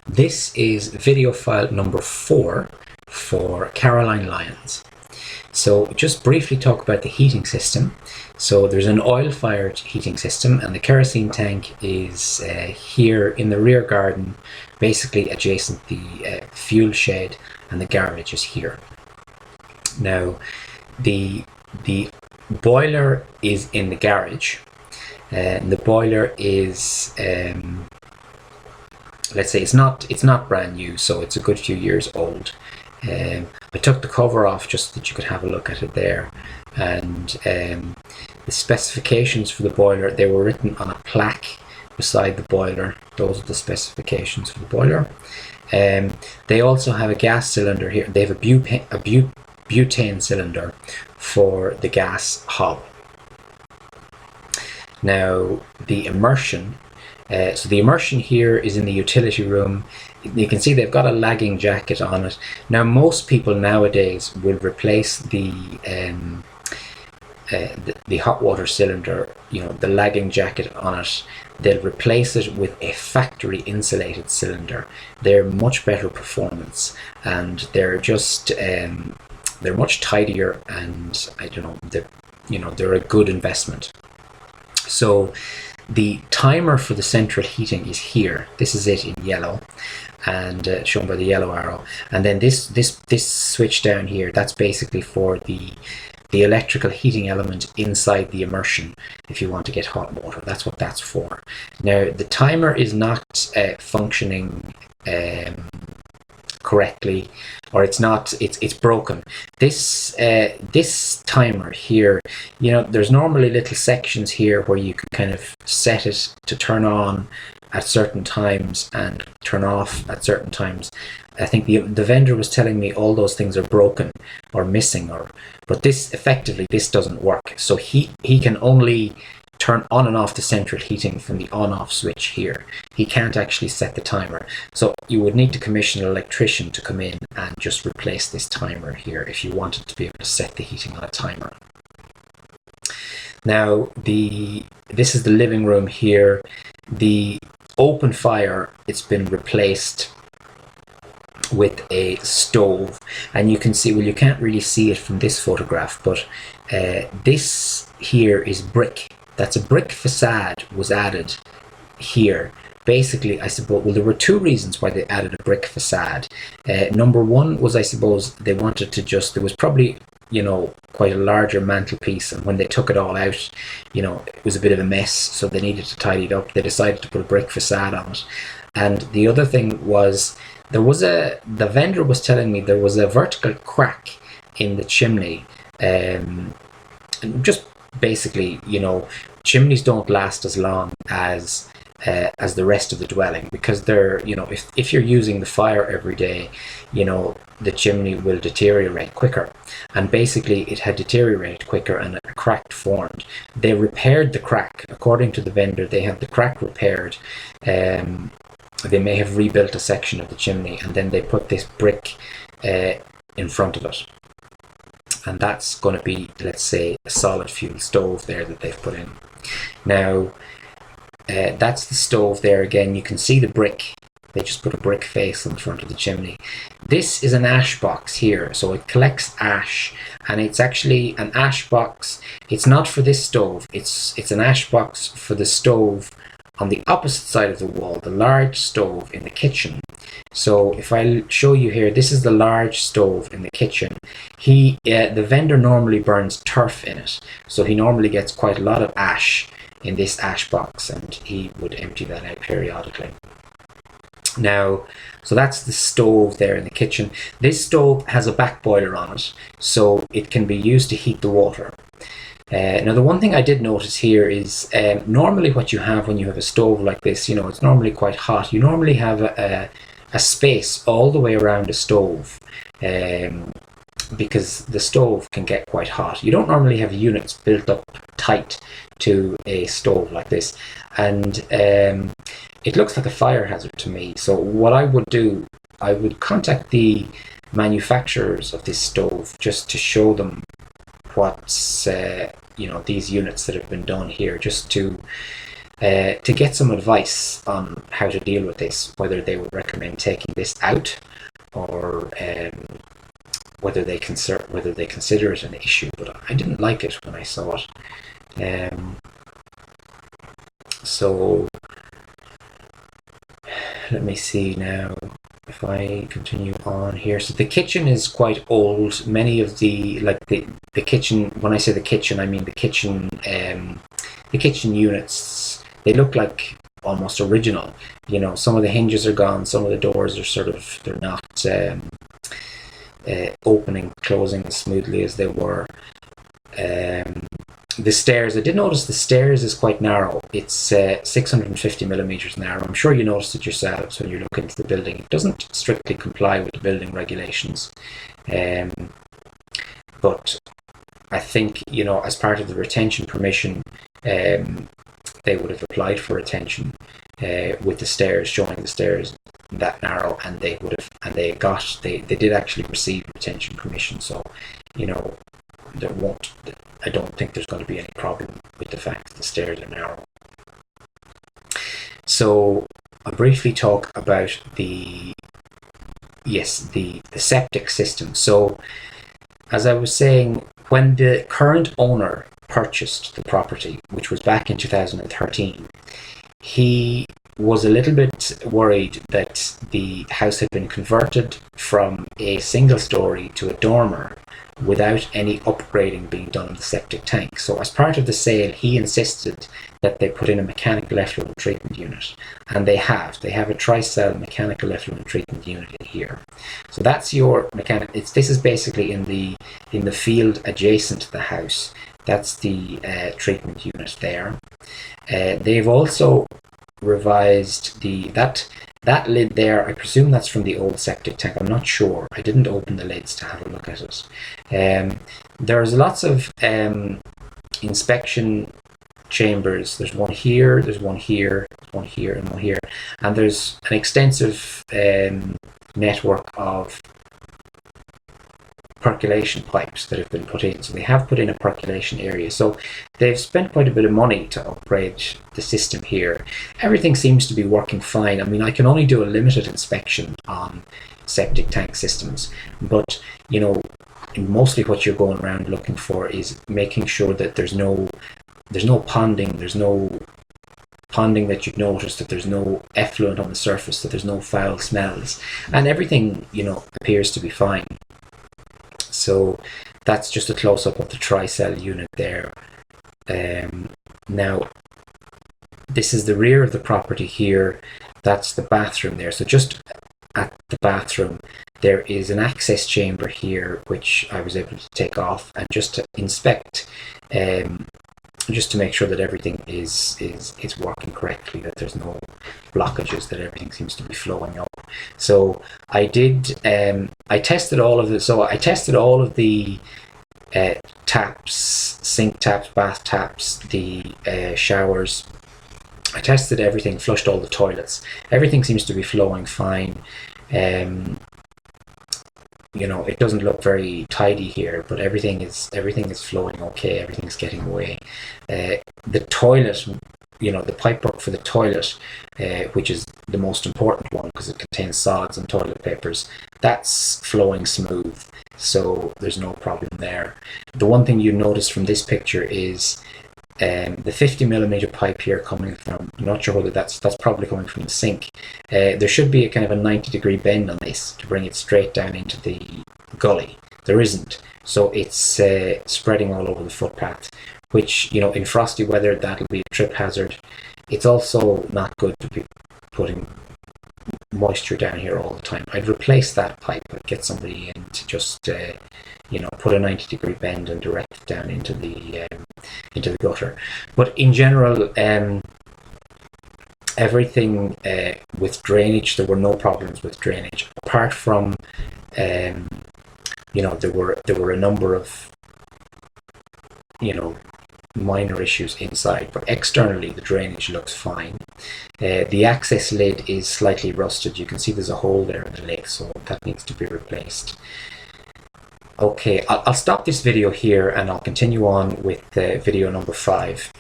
This is video file number 4 for Caroline Lyons. So just briefly talk about the heating system. So there's an oil-fired heating system, and the kerosene tank is here in the rear garden, basically adjacent the fuel shed, and the garage is here. Now the boiler is in the garage, and the boiler is let's say it's not brand new, so it's a good few years old. I took the cover off just so that you could have a look at it there, and the specifications for the boiler, they were written on a plaque beside the boiler. Those are the specifications for the boiler. They also have a gas cylinder here. They have a butane cylinder for the gas hob. Now the immersion, so the immersion here is in the utility room. You can see they've got a lagging jacket on it. Now most people nowadays will replace the hot water cylinder, the lagging jacket on it, they'll replace it with a factory insulated cylinder. They're much better performance, and they're just they're much tidier, and they're a good investment. So the timer for the central heating is here. This is it in yellow, and shown by the yellow arrow. And then this switch down here, that's basically for the electrical heating element inside the immersion. If you want to get hot water, that's what that's for. Now the timer is not functioning correctly, or it's broken. This timer here, there's normally little sections here where you can kind of set it to turn on at certain times and turn off at certain times. I think the vendor was telling me all those things are broken or missing, but this doesn't work. So he can only turn on and off the central heating from the on-off switch here. He can't actually set the timer. So you would need to commission an electrician to come in and just replace this timer here if you wanted to be able to set the heating on a timer. Now this is the living room here. The open fire, it's been replaced with a stove, and you can see, well, you can't really see it from this photograph, but this here is brick. That's a brick facade was added here. Basically, I suppose, well, there were two reasons why they added a brick facade. Number one was, I suppose, they wanted to there was probably, quite a larger mantelpiece, and when they took it all out, it was a bit of a mess, so they needed to tidy it up. They decided to put a brick facade on it. And the other thing was, the vendor was telling me there was a vertical crack in the chimney. And just basically, chimneys don't last as long as the rest of the dwelling, because they're, if you're using the fire every day, the chimney will deteriorate quicker. And basically it had deteriorated quicker, and a crack formed. They repaired the crack. According to the vendor, they had the crack repaired. They may have rebuilt a section of the chimney, and then they put this brick in front of it. And that's going to be, let's say, a solid fuel stove there that they've put in. Now, that's the stove there again. You can see the brick. They just put a brick face on the front of the chimney. This is an ash box here, so it collects ash, and it's actually an ash box. It's not for this stove. It's an ash box for the stove on the opposite side of the wall, the large stove in the kitchen. So if I show you here, this is the large stove in the kitchen. The vendor normally burns turf in it, so he normally gets quite a lot of ash in this ash box, and he would empty that out periodically. Now, so that's the stove there in the kitchen. This stove has a back boiler on it, so it can be used to heat the water. Now, the one thing I did notice here is normally what you have when you have a stove like this, it's normally quite hot. You normally have a space all the way around a stove, because the stove can get quite hot. You don't normally have units built up tight to a stove like this, and it looks like a fire hazard to me. So what I would do, I would contact the manufacturers of this stove just to show them what's these units that have been done here, just to to get some advice on how to deal with this, whether they would recommend taking this out, or whether they consider it an issue. But I didn't like it when I saw it. So let me see now if I continue on here. So the kitchen is quite old. Many of the kitchen, when I say the kitchen, I mean the kitchen units, they look like almost original. You know, some of the hinges are gone, some of the doors are they're not opening, closing as smoothly as they were. The stairs, I did notice the stairs is quite narrow. It's 650 millimeters narrow. I'm sure you noticed it yourselves when you look into the building. It doesn't strictly comply with the building regulations. But I think, you know, as part of the retention permission, they would have applied for retention with the stairs, showing the stairs that narrow, and they did actually receive retention permission. So, you know, I don't think there's going to be any problem with the fact that the stairs are narrow. So I'll briefly talk about the septic system. So as I was saying, when the current owner purchased the property, which was back in 2013, he was a little bit worried that the house had been converted from a single story to a dormer without any upgrading being done in the septic tank. So as part of the sale, he insisted that they put in a mechanical effluent treatment unit, and they have a tri-cell mechanical effluent treatment unit in here. So that's your this is basically in the field adjacent to the house. That's the treatment unit there. They've also revised that lid there. I presume that's from the old septic tank. I'm not sure. I didn't open the lids to have a look at it. There's lots of inspection chambers. There's one here, there's one here, one here, and one here. And there's an extensive network of percolation pipes that have been put in. So they have put in a percolation area. So they've spent quite a bit of money to upgrade the system here. Everything seems to be working fine. I mean, I can only do a limited inspection on septic tank systems, but you know, mostly what you're going around looking for is making sure that there's no ponding, that you've noticed, that there's no effluent on the surface, that there's no foul smells, and everything, you know, appears to be fine. So that's just a close-up of the tri-cell unit there. Now, this is the rear of the property here. That's the bathroom there. So just at the bathroom, there is an access chamber here, which I was able to take off and just to inspect, just to make sure that everything is working correctly, that there's no blockages, that everything seems to be flowing up. So I did, I tested all of the taps, sink taps, bath taps, the showers. I tested everything, flushed all the toilets. Everything seems to be flowing fine. You know, it doesn't look very tidy here, but everything is flowing okay. Everything's getting away. The toilet, you know, the pipework for the toilet, which is the most important one because it contains solids and toilet papers, that's flowing smooth. So there's no problem there. The one thing you notice from this picture is the 50 millimeter pipe here coming from, I'm not sure whether that's probably coming from the sink. There should be a kind of a 90-degree bend on this to bring it straight down into the gully. There isn't. So it's spreading all over the footpath, which, you know, in frosty weather, that'll be a trip hazard. It's also not good to be putting moisture down here all the time. I'd replace that pipe. I'd get somebody in to just, you know, put a 90-degree bend and direct it down into the gutter. But in general, everything with drainage, there were no problems with drainage, apart from, you know, there were a number of, you know, minor issues inside, but externally the drainage looks fine. The access lid is slightly rusted. You can see there's a hole there in the lid, so that needs to be replaced. Okay, I'll stop this video here and I'll continue on with video number 5.